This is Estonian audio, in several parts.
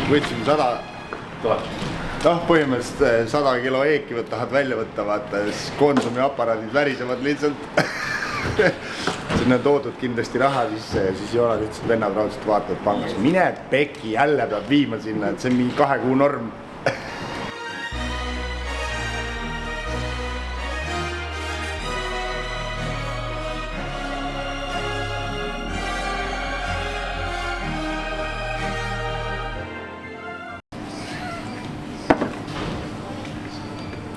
võtsime 100 noh, põhimõtteliselt 100 kilo eeki tahad välja võtta, vaata, siis Konsumi aparaadid värisevad lihtsalt. Sinna on toodud kindlasti raha sisse ja siis Joonad ütles, et vennad raudselt vaatavad pangas. Mine peki, jälle peab viima sinna, et see on mingi 2 kuu norm.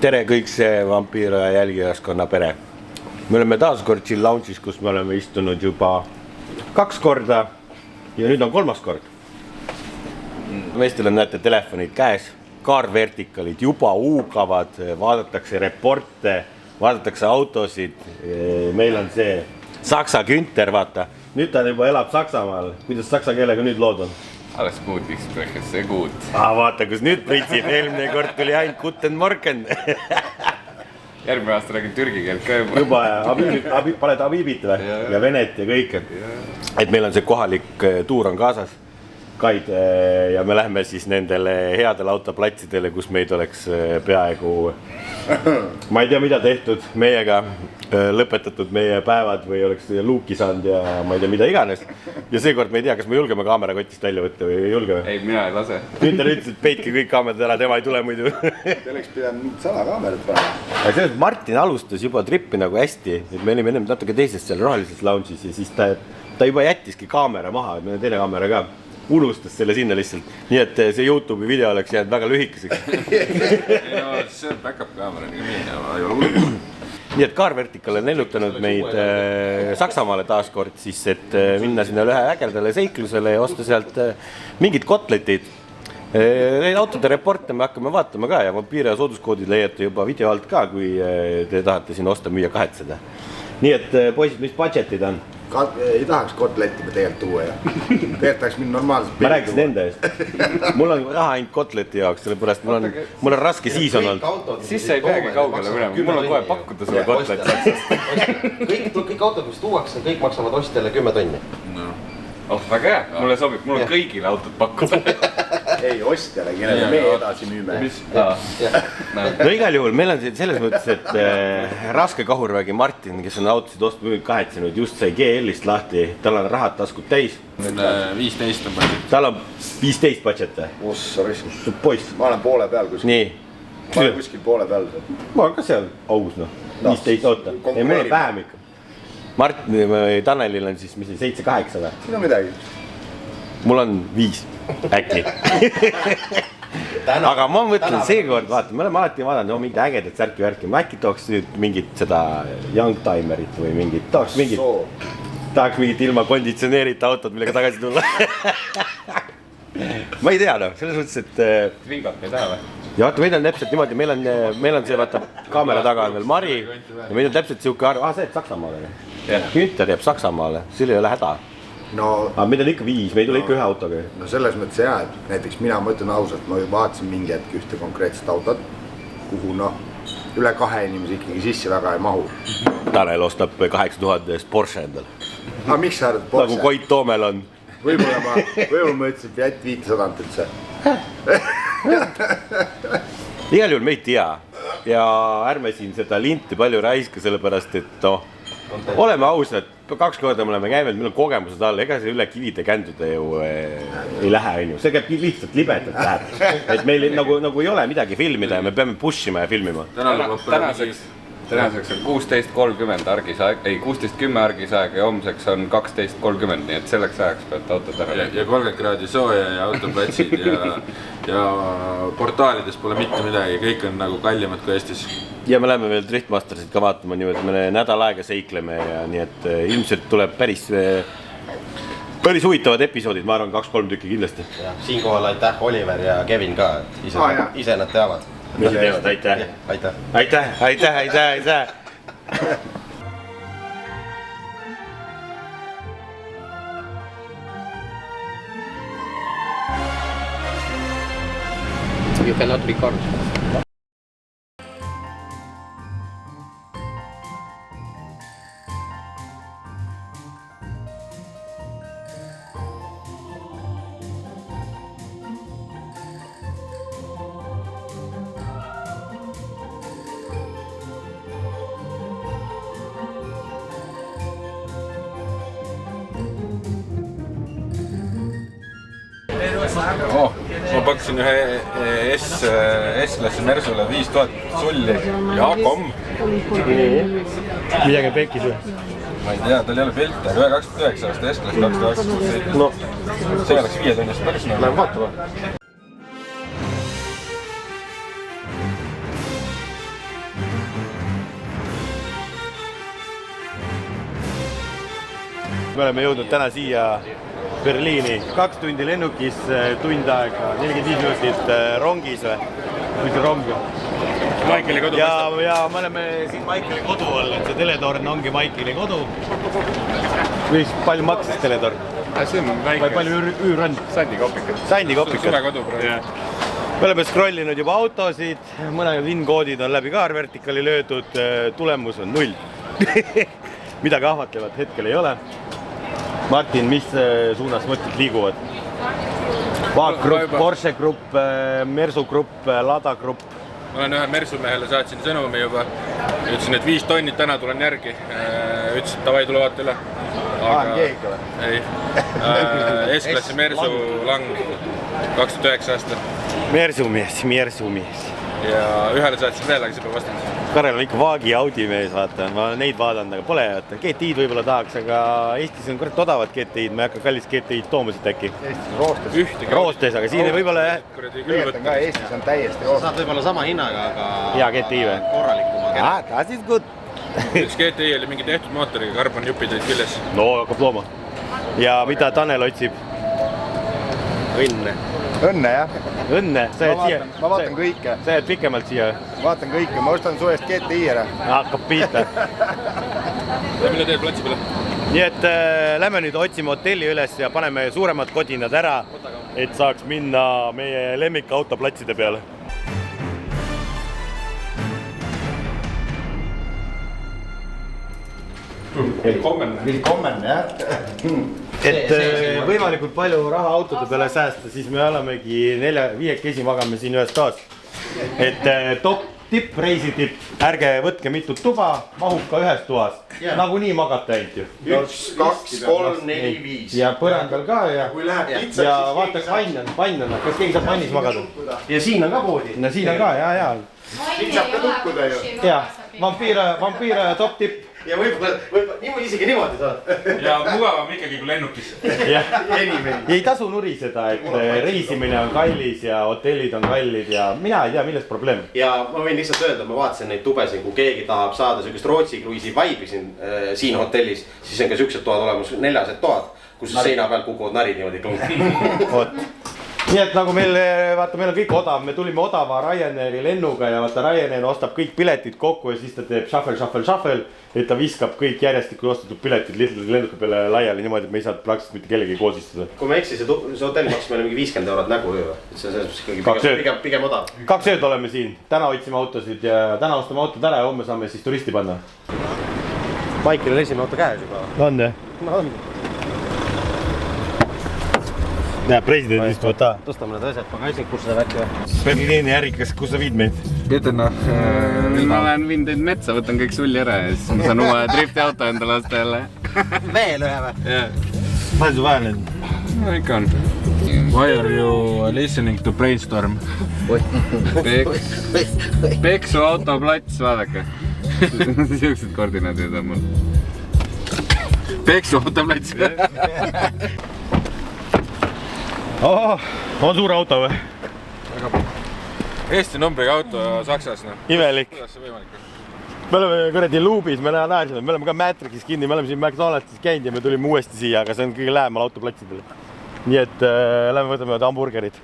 Tere kõik see Vampiiro ja jälgijaskonna pere. Me oleme taas kord Chill Lounge'is, kus me oleme istunud juba 2 korda ja nüüd on 3. kord. Meestel on näete telefonid käes, kaarvertikalid juba huugavad, vaadatakse reporte, vaadatakse autosid. Meil on see Saksa Günther, vaata. Nüüd ta juba elab Saksamaal. Kuidas saksa keelega nüüd lood on? Alles gut, ich spreche sehr gut. Vaata, kus nüüd pritsib, eelmine kord tuli ainult Guten Morgen. Järgmine aasta räägin türgi keelt ka juba paned Abibit või? Ja Venet ja kõike. Et meil on see kohalik tuur on kaasas. Kaid ja me läheme siis nendele headele autoplatsidele, kus meid oleks peaaegu, ma ei tea mida tehtud meiega, lõpetatud meie päevad või oleks luuki saanud ja ma ei tea mida iganes. Ja seekord me ei tea, kas me julgeme kaamerakotist välja võtta või ei julge või? Ei, mina ei lase. Günther ütles, et peitke kõik kaamerad ära, tema ei tule muidu. Te oleks pidanud salakaamerat panema. Selles Martin alustas juba trippi nagu hästi, et me olime ennem natuke teisest seal rohelises lounge'is ja siis ta juba jättiski kaamera maha, et meil on teine kaamera ka. Unustas selle sinna lihtsalt, nii et see YouTube'i video oleks jäänud väga lühikeseks. See on backup kaamera ei ole hullu. Nii et Kaarvertikal on lennutanud meid Saksamaale taaskord, siis et minna sinna ühe ägedale seiklusele ja osta sealt mingid kotletid. Neid autode reporte me hakkame vaatama ka ja Vampiiro sooduskoodid leiate juba video alt ka, kui te tahate siin osta müüa kahetseda. Nii et poisid, mis budgetid on? Ei tahaks kotletti me tegelikult tuua ja tegelikult tahaks minna normaalselt. Ma rääkisin enda eest. Mul on raha ainult kotleti jaoks, sellepärast mul on raske season olnud. Siis sa ei peagi kaugele minema, mul on kohe pakkuda sulle kotlet Saksast. Kõik autod, mis tuuakse, kõik maksavad ostjale 10 tonni. Oh, väga hea, mulle sobib, mul on kõigile autod pakkuda. Ei, ostjale, kellele me edasi müüme. No igal juhul, meil on selles mõttes, et Raske Kahurvägi Martin, kes on autosid ostnud kahetsenud, just sai GL-ist lahti, tal on rahad taskud täis. 15 on budget. Tal on 15 budget. Ossa riskus. Poiss. Ma olen poole peal kuskil. Nii. Ma olen kuskil poole peal. Ma olen ka seal augus, 15, oota. Ei, meil on vähem ikka. Martin või Tanelil on siis, mis oli 7-8 või? Siin on midagi. Mul on 5, äkki. Aga ma mõtlen seekord, vaata, me oleme alati vaadanud mingit ägedat särki-värki. Ma äkki tooks nüüd mingit seda Youngtimerit või mingit, tahaks mingit ilma konditsioneerita autot, millega tagasi tulla. Ma ei tea, selles mõttes, et... Vingat ei taha või? Ja vaata, meil on täpselt niimoodi, meil on see, vaata, kaamera taga on veel Mari ja meil on täpselt siuke arv, see jääb Saksamaale. Günther jääb Saksamaale, seal ei ole häda. Aga meil on ikka 5, me ei tule ikka ühe autoga. No selles mõttes hea, et näiteks mina mõtlen ausalt, ma vaatasin mingi hetk ühte konkreetset autot, kuhu üle 2 inimese ikkagi sisse väga ei mahu. Tanel ostab 8000 eest Porsche endale. Aga miks sa arvad Porsche? Nagu Koit Toomel on. Võib-olla ma ütlesin, et jätt 500 üldse. Igal juhul me ei tea ja ärme siin seda linti palju raiska, sellepärast, et oleme ausad, 2 korda me oleme käinud, meil on kogemused all, ega see üle kivide kändude ju ei lähe, see käib lihtsalt libedalt läheb. Et meil nagu ei ole midagi filmida ja me peame pushima ja filmima. Tänaseks on 16.30 argisaeg, ei 16.10 argisaeg ja homseks on 12.30, nii et selleks ajaks peate autod ära. Ja 30 kraadi sooja ja autoplatsid ja portaalides pole mitte midagi, kõik on nagu kallimad kui Eestis. Ja me läheme veel Driftmastersid ka vaatama, nii et me nädal aega seikleme ja nii et ilmselt tuleb päris huvitavad episoodid, ma arvan 2-3 tükki kindlasti. Siinkohal aitäh Oliver ja Kevin ka, ise nad teavad. Mis teevad, aitäh. Aitäh. You cannot record. ma pakkusin ühe S-klassi Mersule 5000 sulli ja Akom. Midagi pekis või? Ma ei tea, tal ei ole pilte, 1.29 aasta S-klass 226. No, see oleks 5 tunnist päris nagu. lähme vaatama. Me oleme jõudnud täna siia Berliini. 2 tundi lennukis, tund aega, 45 minutit rongis või? Mis on rong? Maikeli kodu ja me oleme siin Maikeli kodu all, et see teletorn ongi Maikeli kodu. Või palju maksis teletorn? See on väike. Või palju üür on? Sandikopikad. Sandikopikad. Suvekodu praegu. Me oleme scrollinud juba autosid, mõned VIN-koodid on läbi kaarvertikali löödud, tulemus on 0. Midagi ahvatlevat hetkel ei ole. Martin, mis suunas mõtted liiguvad? Vaag Grupp, Porsche Grupp, Mersu Grupp, Lada Grupp. Ma olen ühe Mersu mehele saatsin sõnumi juba. Ütlesin, et 5 tonnid täna tulen järgi. Ütlesin, et davai, tule vaata üle. AMG ikka või? Ei. S-klassi Mersu Lang 2009 aasta. Mersu mees. Ja ühele saatsin veel, aga see peab vastanud. Karel on ikka Vaagi Audi mees, vaata, ma olen neid vaadanud, aga pole, GTI-d võib-olla tahaks, aga Eestis on kurat odavad GTI-d, ma ei hakka kallist GTI-d tooma siit äkki. Eestis on roostes. Roostes, aga siin võib-olla jah. Tegelikult on ka Eestis on täiesti roostes. Saad võib-olla sama hinnaga, aga Hea GTI või? korralikuma. That is good. Üks GTI oli mingi tehtud mootoriga, karbonjupid olid küljes. No hakkab looma. Ja mida Tanel otsib? Õnne. Õnne jah. Õnne, sa jääd siia. Ma vaatan kõike. Sa jääd pikemalt siia. Vaatan kõike, ma ostan su eest GTI ära. Hakkab pihta. Mille teed platsi peale? Nii et lähme nüüd otsime hotelli üles ja paneme suuremad kodinad ära, et saaks minna meie lemmikautoplatside peale. Willkommen jah. Et võimalikult palju raha autode peale säästa, siis me olemegi 4-5 magame siin ühes toas. Et top tipp, reisitipp, ärge võtke mitut tuba, mahub ka ühes toas. Nagunii magate ainult ju. 1, 2, 3, 4, 5. Ja põrandal ka ja vaata, vann on, kas keegi saab vannis magada? Ja siin on ka poodi. No siin on ka, ja. Siin saab ka tukkuda ju. Ja, vampiir top tipp. Ja võib-olla isegi niimoodi saad. Ja mugavam ikkagi kui lennukis. Ei tasu nuriseda, et reisimine on kallis ja hotellid on kallid ja mina ei tea, millest probleem. Ja ma võin lihtsalt öelda, ma vaatasin neid tubesid, kui keegi tahab saada sellist Rootsi kruiisi vaibi siin hotellis, siis on ka siuksed toad olemas, 4 toad, kus seina peal kukuvad narid niimoodi. Nii et nagu meil, vaata, meil on kõik odav, me tulime odava Ryanairi lennuga ja vaata Ryanair ostab kõik piletid kokku ja siis ta teeb shuffle, et ta viskab kõik järjestikku ostetud piletid lihtsalt lennuka peale laiali niimoodi, et me ei saa praktiliselt mitte kellegi koos istuda. Kui me eksi, see hotell maksis meile mingi 50 € nägu ju. See on ikkagi pigem odav. 2 ööd oleme siin, täna otsime autosid ja täna ostame autod ära ja homme saame siis turisti panna. Maikil on esimene auto käes juba. On jah? No on. Näe, president istuvad taha. Tõstame need asjad pagasnikusse värki või? Berliini ärikas, kus sa viid meid? Ütleme, ma lähen viin teid metsa, võtan kõik sulli ära ja siis ma saan uue driftiauto endale osta jälle. Veel ühe või? Palju su vaja nüüd? No ikka on. Why are you listening to Brainstorm? Peksu autoplats, vaadake. Siuksed koordinaadid on mul. Peksu autoplats. On suur auto või? Eesti numbriga auto Saksas, noh. Imelik. Kuidas see võimalik on? Me oleme kuradi Loopis, me oleme ka Matrixis kinni, me oleme siin McDonaldsis käinud ja me tulime uuesti siia, aga see on kõige lähemal autoplatsidele. Nii et lähme võtame hamburgerid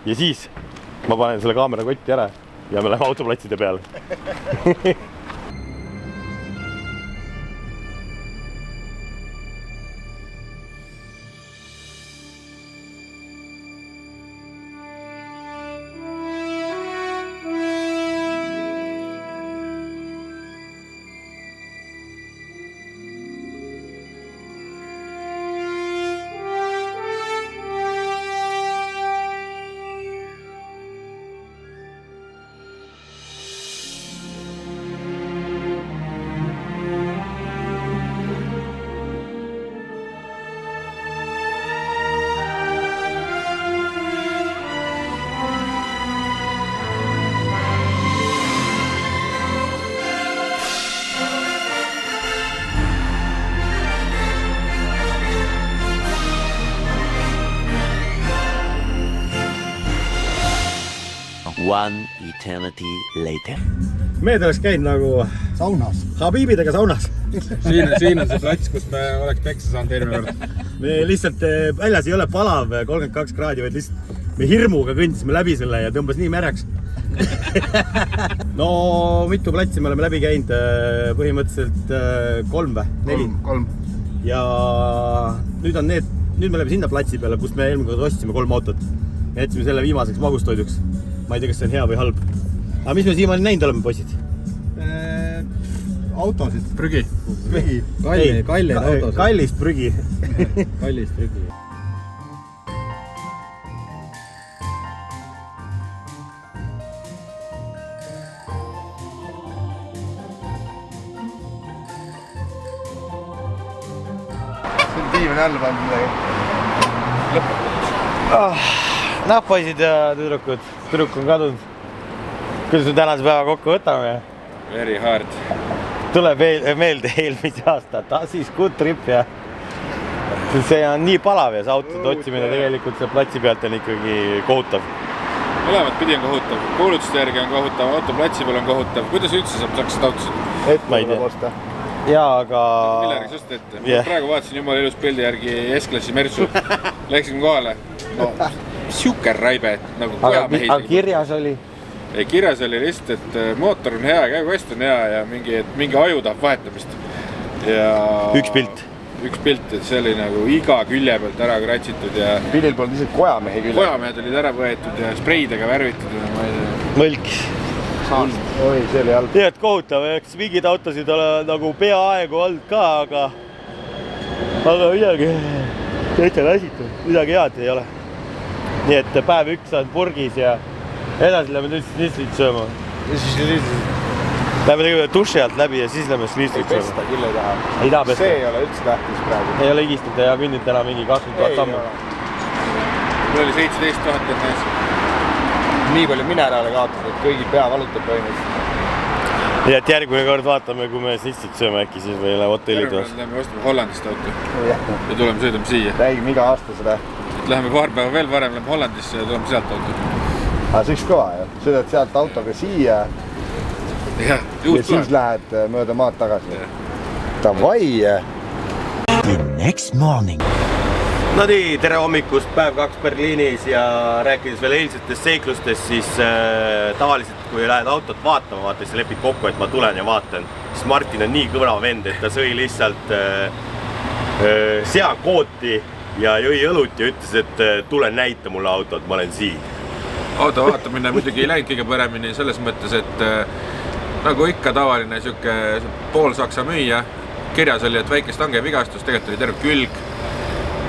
ja siis ma panen selle kaamera kotti ära ja me läheme autoplatside peale. One eternity later. Mehed oleks käinud nagu saunas. Habibidega saunas. Siin on see plats, kus me oleks peksa saanud eelmine kord. Me lihtsalt väljas ei ole palav 32 kraadi, vaid lihtsalt me hirmuga kõndisime läbi selle ja tõmbas nii märjaks. No mitu platsi me oleme läbi käinud, põhimõtteliselt 3 või 4. 3. Ja nüüd me oleme sinna platsi peale, kus me eelmine kord ostsime 3 autot. Me jätsime selle viimaseks magustoiduks. Ma ei tea, kas see on hea või halb. Aga mis me siiamaani näinud oleme, poisid? Autosid. Prügi. Kalleid autosid. Kallist prügi. Kallist prügi. See on tiimine alla pandud midagi. Noh, poisid ja tüdrukud. Tüdruk on kadunud. Kuidas me tänase päeva kokku võtame? Very hard. Tuleb meelde eelmise aasta Tasis good trip ja see on nii palav ja see autode otsimine tegelikult see platsi pealt on ikkagi kohutav. Mõlemat pidi on kohutav. Kuulutuste järgi on kohutav, autoplatsi peal on kohutav. Kuidas üldse saab saksad autosid? Ma ei tea. Jaa, aga... Millergi sest ette. Ma praegu vaatasin jumala ilus pildi järgi S-klassi Mersu. Läksime kohale. No, siuke raibe, et nagu kojamehi. Aga kirjas oli? Ei, kirjas oli lihtsalt, et mootor on hea, käigukast on hea ja mingi aju tahab vahetamist. Ja... Üks pilt, et see oli nagu iga külje pealt ära kratsitud ja... Pildil polnud isegi kojamehi külje. Kojamehed olid ära võetud ja spreidega värvitud ja ma ei tea. Mõlkis. Oi, see oli halb. Nii, et kohutav, eks mingid autosid ole nagu peaaegu olnud ka, aga midagi täitsa väsitud, midagi head ei ole. Nii, et päev 1 on purgis ja edasi lähme nüüd snitslit sööma. Lähme tegelikult duši alt läbi ja siis lähme snitslit sööma. Pesta küll ei taha. Ei taha pesta. See ei ole üldse tähtis praegu. Ei ole igistada ja kõndid täna mingi 20 000 sammu. Mul oli 17 000 enne. Nii palju mineraale kaotatud, et kõigil pea valutab põhimõtteliselt. Nii, et järgmine kord vaatame, kui me snitslit sööme äkki siis või läheme hotellid vastu. Lähme ostame Hollandist auto ja tuleme sõidame siia. Räägime iga aasta seda. Läheme paar päeva veel varem, lähme Hollandisse ja tuleme sealt auto. Aga see üks kõva ju. Sõidad sealt autoga siia ja siis lähed mööda maad tagasi. Davai! The next morning. No nii, tere hommikust, päev 2 Berliinis ja rääkides veel eilsetest seiklustest, siis tavaliselt kui lähed autot vaatama, vaata, siis lepid kokku, et ma tulen ja vaatan. Siis Martin on nii kõva vend, et ta sõi lihtsalt seakooti ja jõi õlut ja ütles, et tule näita mulle autot, ma olen siin. Auto vaatamine muidugi ei läinud kõige paremini selles mõttes, et nagu ikka tavaline siuke poolsaksa müüja, kirjas oli, et väike stange vigastus, tegelikult oli terve külg.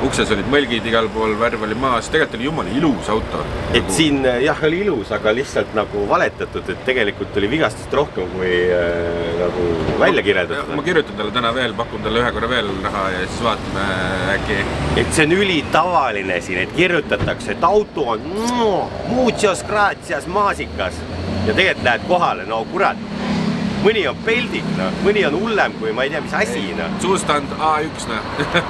Ukses olid mõlgid igal pool, värv oli maas, tegelikult oli jumala ilus auto. Et siin jah oli ilus, aga lihtsalt nagu valetatud, et tegelikult oli vigastust rohkem kui nagu välja kirjeldatud. Ma kirjutan talle täna veel, pakun talle ühe korra veel raha ja siis vaatame äkki. Et see on ülitavaline siin, et kirjutatakse, et auto on muchos gracias maasikas ja tegelikult lähed kohale, no kurat. Mõni on peldik, mõni on hullem kui ma ei tea, mis asi. Zustand A1,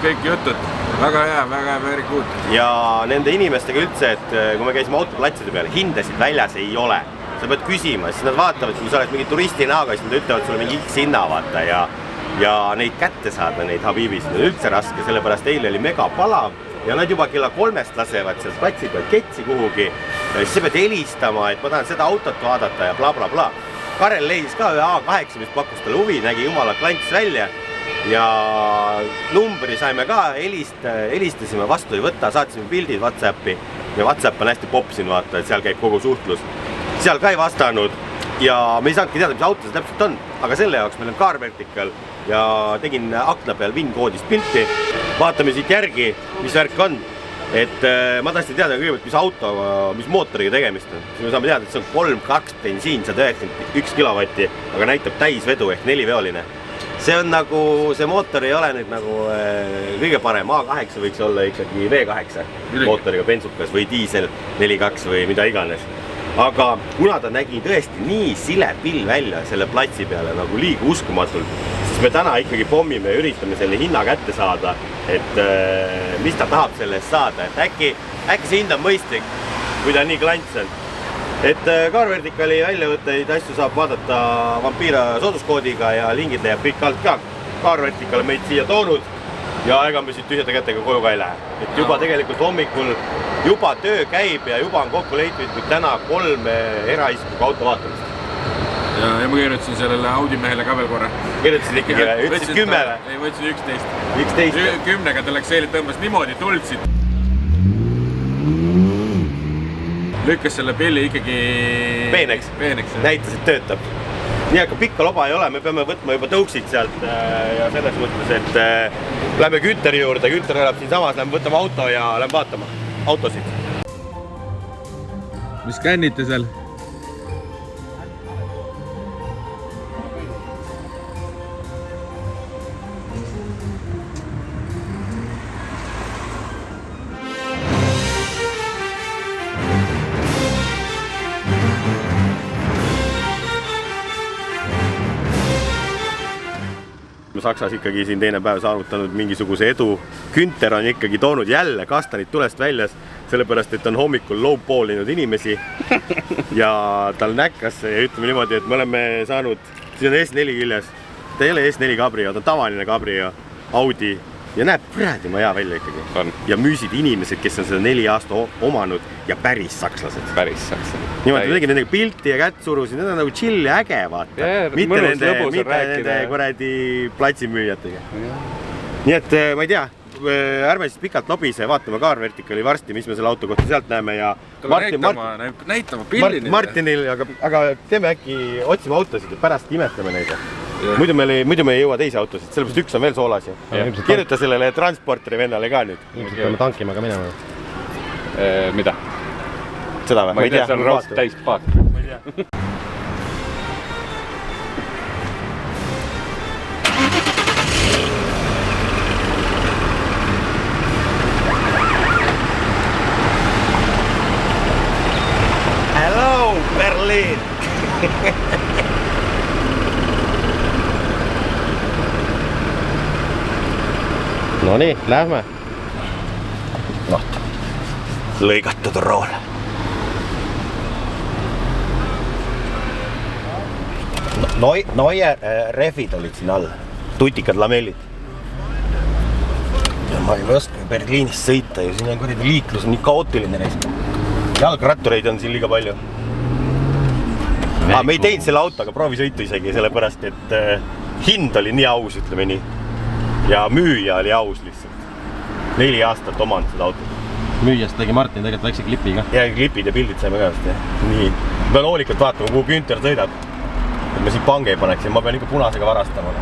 kõik jutud. Väga hea, very good. Ja nende inimestega üldse, et kui me käisime autoplatside peale, hindasid väljas ei ole. Sa pead küsima, siis nad vaatavad, kui sa oled mingi turisti näoga, siis nad ütlevad sulle mingi X hinna vaata ja neid kätte saada, neid Habibis, on üldse raske, sellepärast eile oli mega palav ja nad juba kella 3 lasevad sealt platsi peal ketsi kuhugi. Siis sa pead helistama, et ma tahan seda autot vaadata ja bla bla bla. Karel leidis ka ühe A8, mis pakkus talle huvi, nägi jumala klants välja ja numbri saime ka, helistasime, vastu ei võtta, saatsime pildid WhatsAppi ja WhatsApp on hästi popp siin vaata, et seal käib kogu suhtlus. Seal ka ei vastanud ja me ei saanudki teada, mis auto see täpselt on, aga selle jaoks meil on Car Vertical ja tegin akna peal VIN-koodist pilti. Vaatame siit järgi, mis värk on. Et ma tahtsin teada kõigepealt, mis auto, mis mootoriga tegemist on. Siis me saame teada, et see on 3.2 bensiin, 191 kilovatti, aga näitab täisvedu ehk 4-veoline. See on nagu, see mootor ei ole nüüd nagu kõige parem. A8 võiks olla ikkagi V8 mootoriga bensukas või diisel 4.2 või mida iganes. Aga kuna ta nägi tõesti nii sile pill välja selle platsi peale nagu liiga uskumatult, siis me täna ikkagi pommime ja üritame selle hinna kätte saada, et mis ta tahab sellest saada, et äkki see hind on mõistlik, kui ta nii klants on. et Car Verticali väljavõtteid asju saab vaadata Vampira sooduskoodiga ja lingid leiab kõik alt ka. Car Vertical on meid siia toonud ja ega me siit tühjade kätega koju ka ei lähe. Et juba tegelikult hommikul juba töö käib ja juba on kokku leitud täna 3 eraisikuga auto vaatamist. Ja ma kirjutasin sellele Audi mehele ka veel korra. Kirjutasid ikkagi, ütlesid 10 või? Ei, ma ütlesin 11. 11? 10-ga ta läks eile tõmbas niimoodi tuldsid. Lükkas selle pilli ikkagi peeneks. Näitas, et töötab. Nii aga pikka loba ei ole, me peame võtma juba tõuksid sealt ja selles mõttes, et lähme Günteri juurde, Günter elab siin samas, lähme võtame auto ja lähme vaatama autosid. Mis kännite seal? Saksas ikkagi siin teine päev saavutanud mingisuguse edu. Günter on ikkagi toonud jälle kastanid tulest väljas, sellepärast, et on hommikul lowballinud inimesi ja tal näkkas ja ütleme niimoodi, et me oleme saanud, siin on S4 küljes, ta ei ole S4 Cabrio, ta on tavaline Cabrio, Audi ja näeb praegu hea välja ikkagi. Ja müüsid inimesed, kes on seda 4 aasta omanud ja päris sakslased. Päris sakslased. Niimoodi ma tegin nendega pilti ja kätt surusin, need on nagu chill ja äge, vaata. Mitte nende kuradi platsimüüjatega. Nii et ma ei tea, ärme siis pikalt lobise, vaatame Car Verticali varsti, mis me selle auto kohta sealt näeme ja näitama pillini. Martinil, aga teeme äkki, otsime autosid ja pärast imetame neid. Muidu me ei jõua teisi autosid, sellepärast üks on veel soolas ju. Kirjuta sellele transporteri vennale ka nüüd. Ilmselt peame tankima ka minema. Mida? Seda või? Ma ei tea, see on raudselt täis paak. Ma ei tea. Hello, Berliin! No nii, lähme. Lõigatud rool. Neue refid olid siin all. Tutikad lamellid. Ja ma ei oska Berliinis sõita ja siin on kuradi liiklus on nii kaootiline reis. Jalgrattureid on siin liiga palju. Me ei teinud selle autoga proovisõitu isegi, sellepärast, et hind oli nii aus, ütleme nii. Ja müüja oli aus lihtsalt. 4 aastat omanud seda autot. Müüjast tegi Martin tegelikult väikse klipi ka. Ja klipid ja pildid saime ka vast. Nii. Ma pean hoolikalt vaatama, kuhu Günter sõidab. Et ma siin pange ei paneks ja ma pean ikka punasega varastama.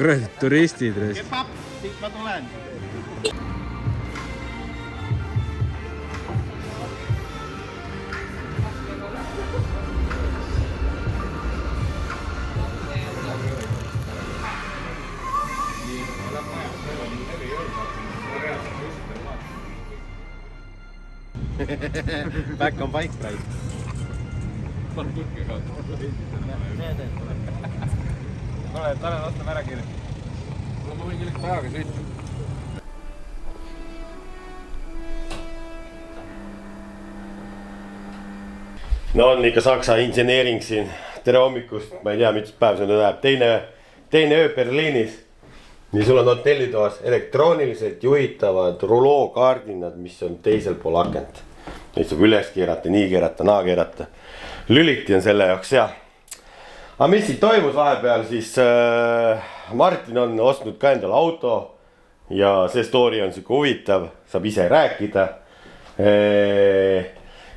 Kuradi turistid. Kebab, siit ma tulen. Back on bike ride. Tale ostame ära kirja. Ma võin kellegi päevaga sõita. No on ikka Saksa inseneering siin. Tere hommikust, ma ei tea, mis päev see nüüd läheb. Teine öö Berliinis. Nii sul on hotellitoas elektrooniliselt juhitavad rulookaardinad, mis on teisel pool akent. Neid saab üles keerata, nii keerata, naa keerata. Lüliti on selle jaoks hea. Aga mis siin toimus vahepeal, siis Martin on ostnud ka endale auto ja see story on siuke huvitav, saab ise rääkida.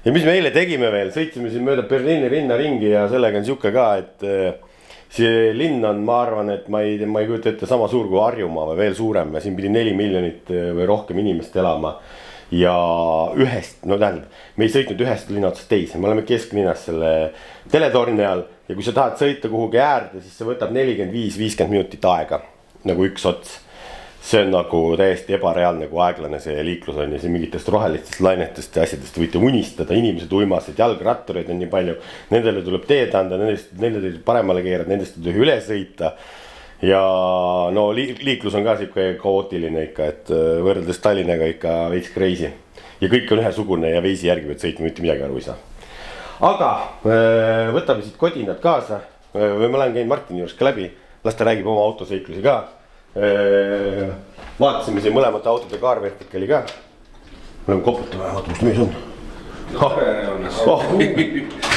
Ja mis me eile tegime veel, sõitsime siin mööda Berliini rinna ringi ja sellega on siuke ka, et see linn on, ma arvan, et ma ei kujuta ette sama suur kui Harjumaa või veel suurem ja siin pidi 4 miljonit või rohkem inimest elama. ja ühest, no tähendab, me ei sõitnud ühest linna otsast teise, me oleme kesklinnas selle teletorni all ja kui sa tahad sõita kuhugi äärde, siis see võtab 45-50 minutit aega nagu üks ots. See on nagu täiesti ebareaalne, kui aeglane see liiklus on ja see mingitest rohelistest lainetest ja asjadest võite unistada, inimesed uimased, jalgrattureid on nii palju, nendele tuleb teed anda, nendele tuleb paremale keerada, nendest tuleb üle sõita. Ja no liiklus on ka siuke kaootiline ikka, et võrreldes Tallinnaga ikka veits crazy. Ja kõik on ühesugune ja veisi järgi pead sõitma, mitte midagi aru ei saa. Aga võtame siit kodinad kaasa või ma lähen käin Martini juures ka läbi, las ta räägib oma autoseiklusi ka. Vaatasime siin mõlemate autode kaarvertikali ka. Me oleme koputame, vaata mis mees on.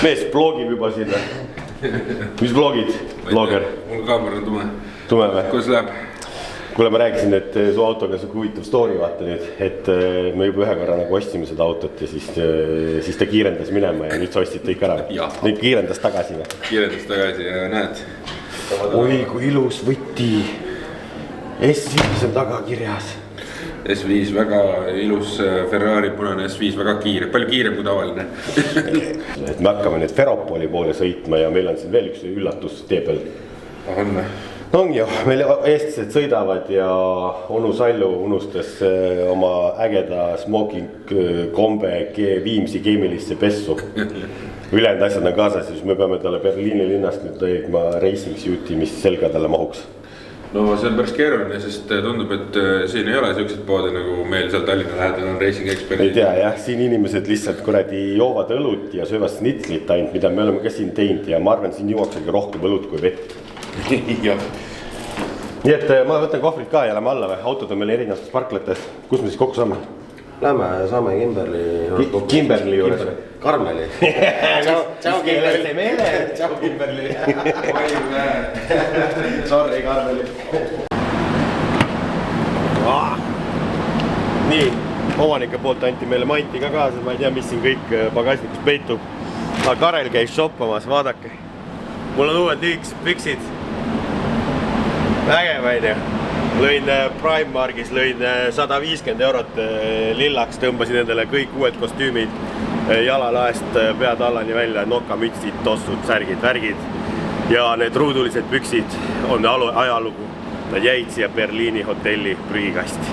Mees blogib juba siin. Mis blogid? Blogger. Mul kaamera on tume. Tume või? Kuidas läheb? Kuule, ma rääkisin, et su autoga on huvitav story vaata nüüd, et me juba ühe korra nagu ostsime seda autot ja siis ta kiirendas minema ja nüüd sa ostsid kõik ära. Nüüd kiirendas tagasi või? Kiirendas tagasi ja näed. Oi, kui ilus võtti. S5 on taga kirjas. S5 väga ilus Ferrari punane S5 väga kiire, palju kiirem kui tavaline. Et me hakkame nüüd Ferropoli poole sõitma ja meil on siin veel üks üllatus tee peal. On või? No ongi ju, meil eestlased sõidavad ja onu Sallu unustas oma ägeda smoking kombe Viimsi keemilisse pessu. Ülejäänud asjad on kaasas, siis me peame talle Berliini linnast nüüd leidma racing suit'i, mis selga talle mahuks. No see on päris keeruline, sest tundub, et siin ei ole sellised poodi nagu meil seal Tallinna lähedal on racing eksperdid. Ei tea jah, siin inimesed lihtsalt kuradi joovad õlut ja söövad snitslit ainult, mida me oleme ka siin teinud ja ma arvan, siin juuaksegi rohkem õlut kui vett. Nii et ma võtan kohvrid ka ja lähme alla või, autod on meil erinevates parklates, kus me siis kokku saame? Lähme saame Kimberli juures. Karmeli. Tšau Kimberli. Tšau Kimberli. Sorry Karmeli. Nii, omanike poolt anti meile manti ka kaasa, ma ei tea, mis siin kõik pagasnikus peitub. Aga Karel käis shoppamas, vaadake. Mul on uued lühikesed püksid. Vägevaid ja. Lõin Primarkis, lõin 150 eurot lillaks, tõmbasin endale kõik uued kostüümid jalalaest pead allani välja, nokamütsid, tossud, särgid, värgid ja need ruudulised püksid on ajalugu. Nad jäid siia Berliini hotelli prügikasti.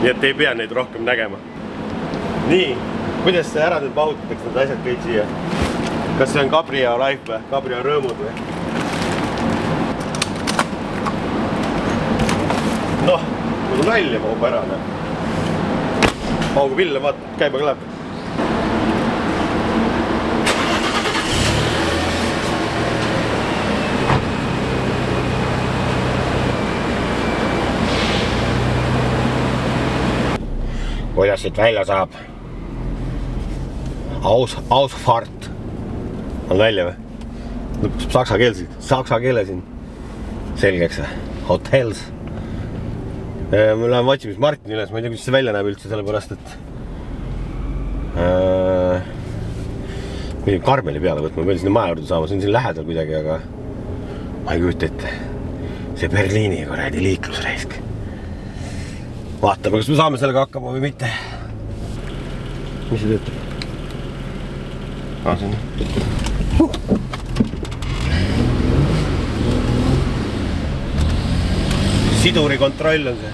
Nii et ei pea neid rohkem nägema. Nii, kuidas see ära nüüd mahutatakse need asjad kõik siia? Kas see on Cabrio Life või? Cabrio rõõmud või? Noh, kui nalja mahub ära. Paugu pille, vaata, käiba kõlab. Kuidas siit välja saab? Ausfahrt. On välja või? Saksa keele siin. Selgeks või? Hotels. Me läheme vatsimis Martini üles, ma ei tea, kuidas see välja näeb üldse, sellepärast, et me Karmeli peale võtma, veel sinna maja juurde saama, see on siin lähedal kuidagi, aga ma ei kujuta ette. See Berliini kuradi liiklusreisk. Vaatame, kas me saame sellega hakkama või mitte. Mis see töötab? See on. Siduri kontroll on see.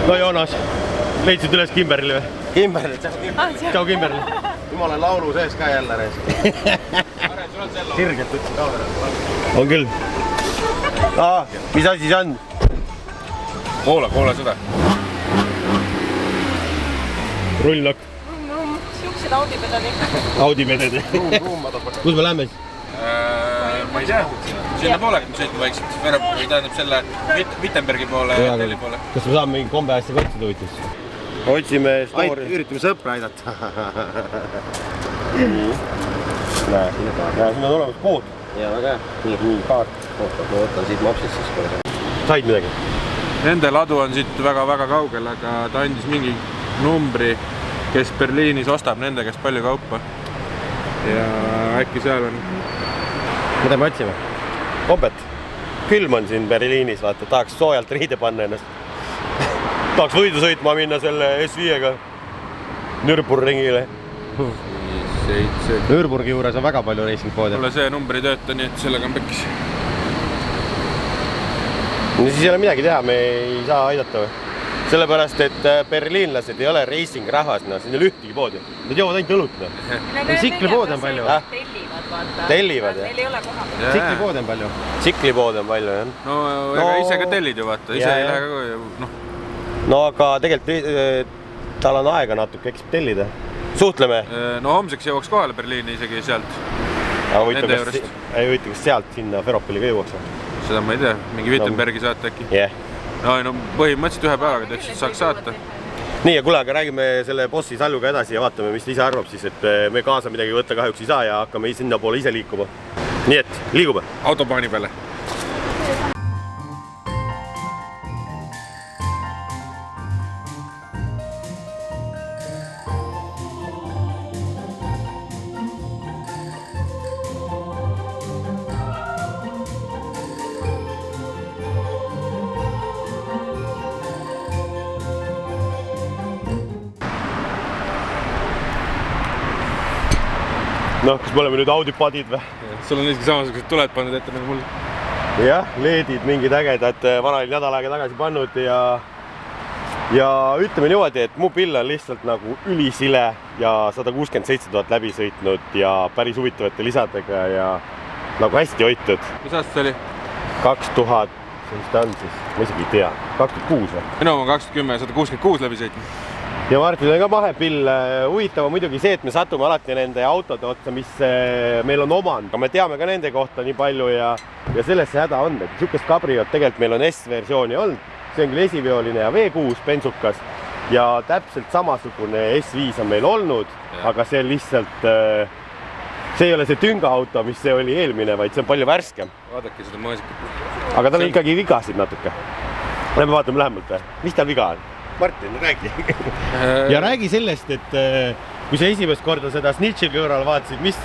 No Joonas, leidsid üles Kimberli või? Kimberli, Tšau Kimberli. Jumala laulu sees ka jälle reis. Sirgelt ütlesin kaamera. On küll. Mis asi see on? Koola seda. Rullnokk. Siuksed Audi-pedad. Audi-pedad. Kus me lähme siis? Ma ei tea. Sinna poole, kui sõitma vaikselt. Või tähendab selle Wittenbergi poole, hotelli poole. Kas me saame mingi kombe asja võtsida võitis? Otsime story. Üritame sõpra aidata. Näe, siin on olemas kood. Ja väga nii kaart. Ma võtan siit mapsist siis kohe. Said midagi? Nende ladu on siit väga-väga kaugel, aga ta andis mingi numbri, kes Berliinis ostab nende käest palju kaupa. Ja äkki seal on. Mida me otsime? Kombet. külm on siin Berliinis, vaata, tahaks soojalt riide panna ennast. Tahaks võidu sõitma minna selle S5-ga Nürburgringile. Nürburgi juures on väga palju racing-poode. Mulle see number ei tööta, nii et sellega on pekkis. No siis ei ole midagi teha, me ei saa aidata või? Sellepärast, et berliinlased ei ole racing rahvas, no, siin ei ole ühtegi poodi. Nad joovad ainult õlut. Siklipoode on palju. Tellivad, vaata. Tellivad, jah? Neil ei ole koha. Siklipoode on palju. Siklipoode on palju, jah. No ega ise ka tellid ju, vaata. Ise ei lähe ka, No aga tegelikult tal on aega natuke, eks tellida. Suhtleme. No homseks jõuaks kohale Berliini isegi sealt. Nende juurest. Ei huvita, kas sealt sinna Feropoliga jõuaks. Seda ma ei tea, mingi Wittenbergi saate äkki. Jah. No põhimõtteliselt ühe päevaga teeks, saaks saata. Nii, ja kuule, aga räägime selle bossi Salluga edasi ja vaatame, mis ta ise arvab siis, et me kaasa midagi võtta kahjuks ei saa ja hakkame sinna poole ise liikuma. Nii et, liigume. Autobaani peale. Noh, kas me oleme nüüd Audi-padid või? Sul on isegi samasugused tuled pandud ette nagu mul. Jah, leedid mingid ägedad vana oli nädal aega tagasi pannud ja ütleme niimoodi, et mu pill on lihtsalt nagu ülisile ja 167 000 läbi sõitnud ja päris huvitavate lisadega ja nagu hästi hoitud. Mis aastast see oli? 2000, mis ta on siis? Ma isegi ei tea. 2006 või? Minu on 2010 166 läbi sõitnud. Ja Martin on ka mahepill. Huvitav on muidugi see, et me satume alati nende autode otsa, mis meil on omand. Me teame ka nende kohta nii palju ja selles see häda on, et niisugust kabriot tegelikult meil on S-versiooni olnud. See on küll esivioline ja V6 bensukas ja täpselt samasugune S5 on meil olnud, aga see lihtsalt, see ei ole see tüngaauto, mis see oli eelmine, vaid see on palju värskem. Vaadake seda maasikat. Aga tal on ikkagi vigasid natuke. Lähme vaatame lähemalt või? Mis tal viga on? Martin, räägi. Ja räägi sellest, et kui sa esimest korda seda Snitchi kõrval vaatasid, miks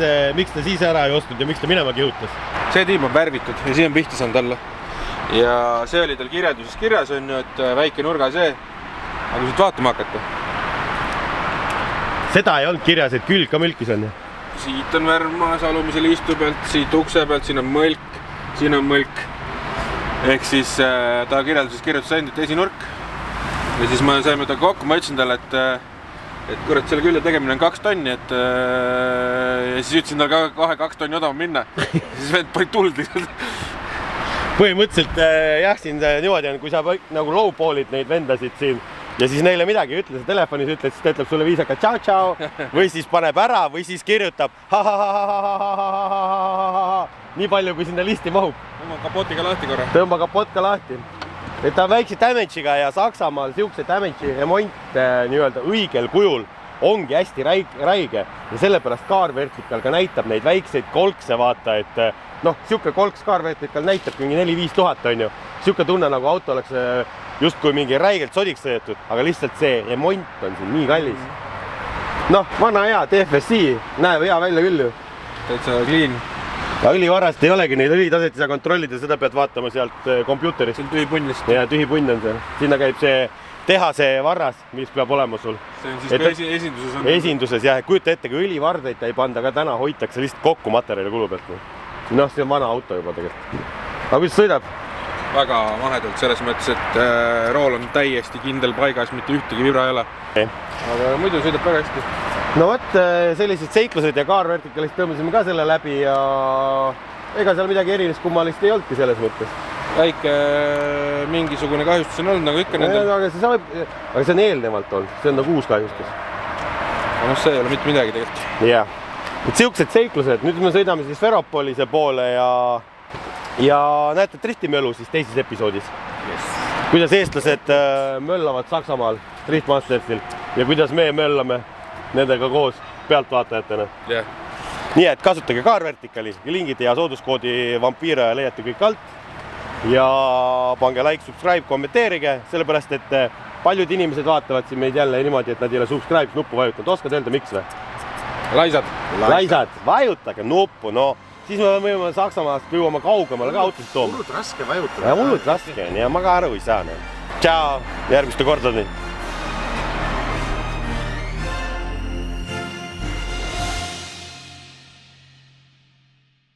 ta siis ära ei ostnud ja miks ta minema kihutas? See tiim on värvitud ja siin on pihta saanud alla. Ja see oli tal kirjelduses kirjas on ju, et väike nurga see. Aga kui siit vaatama hakata. Seda ei olnud kirjas, et külg ka mülkis on. Siit on värv maas alumise liistu pealt, siit ukse pealt, siin on mõlk, siin on mõlk. Ehk siis ta kirjelduses kirjutas ainult esinurk. Ja siis ma saime ta kokku, ma ütlesin talle, et kurat, selle külje tegemine on 2 tonni, ja siis ütlesin tal ka 2 tonni odavam minna. Siis vend panid tuld lihtsalt. Põhimõtteliselt jah, siin niimoodi on, kui sa nagu low-ball'id neid vendasid siin ja siis neile midagi ütle, sa telefonis ütled, siis ta ütleb sulle viisaka tšau-tšau või siis paneb ära või siis kirjutab nii palju, kui sinna listi mahub. Tõmba kapotiga lahti korra. Tõmba kapotka lahti. Et ta on väikse damage'iga ja Saksamaal siukse damage'i remont nii-öelda õigel kujul ongi hästi räige ja sellepärast Car Vertical ka näitab neid väikseid kolkse, vaata, et noh, siuke kolks Car Vertical näitab mingi 4-5 000 on ju. Siuke tunne nagu auto oleks justkui mingi räigelt sodiks sõidetud, aga lihtsalt see remont on siin nii kallis. Noh, vana hea TFSI, näeb hea välja küll ju. Täitsa clean. Ja õlivarast ei olegi, neid õlitaset ei saa kontrollida, seda pead vaatama sealt kompuuterist. See on tühi punn lihtsalt. Ja tühi punn on see. Sinna käib see tehase varras, mis peab olema sul. See on siis ka esinduses on. Esinduses jah, kujuta ette, kui õlivardeid ei panda ka täna, hoitakse lihtsalt kokku materjali kulu pealt. Noh, see on vana auto juba tegelikult. Aga kuidas sõidab? Väga mahedalt selles mõttes, et rool on täiesti kindel paigas, mitte ühtegi vibra ei ole. Aga muidu sõidab väga hästi. No võt, sellised seiklused ja Car Verticalist tõmbasime ka selle läbi ja ega seal midagi erilist kummalist ei olnudki selles mõttes. Väike mingisugune kahjustus on olnud, nagu ikka nendel. Aga see on eelnevalt olnud, see on nagu uus kahjustus. No see ei ole mitte midagi tegelikult. Jah, et siuksed seiklused, nüüd me sõidame siis Feropolise poole ja näete driftimölu siis teises episoodis. Yes. Kuidas eestlased möllavad Saksamaal Driftmastersil ja kuidas me möllame nendega koos pealtvaatajatena. Yeah. Nii et kasutage Car Verticali lingid ja sooduskoodi Vampire leiate kõik alt ja pange like, subscribe, kommenteerige, sellepärast et paljud inimesed vaatavad siin meid jälle niimoodi, et nad ei ole subscribe nuppu vajutanud. Oskad öelda, miks või? Laisad. Laisad, vajutage nuppu, no siis me võime Saksamaast jõuama kaugemale ka autosid tooma. Hullult raske vajutada. Ja hullult raske on ja ma ka aru ei saa. Tšau, järgmiste kordadeni.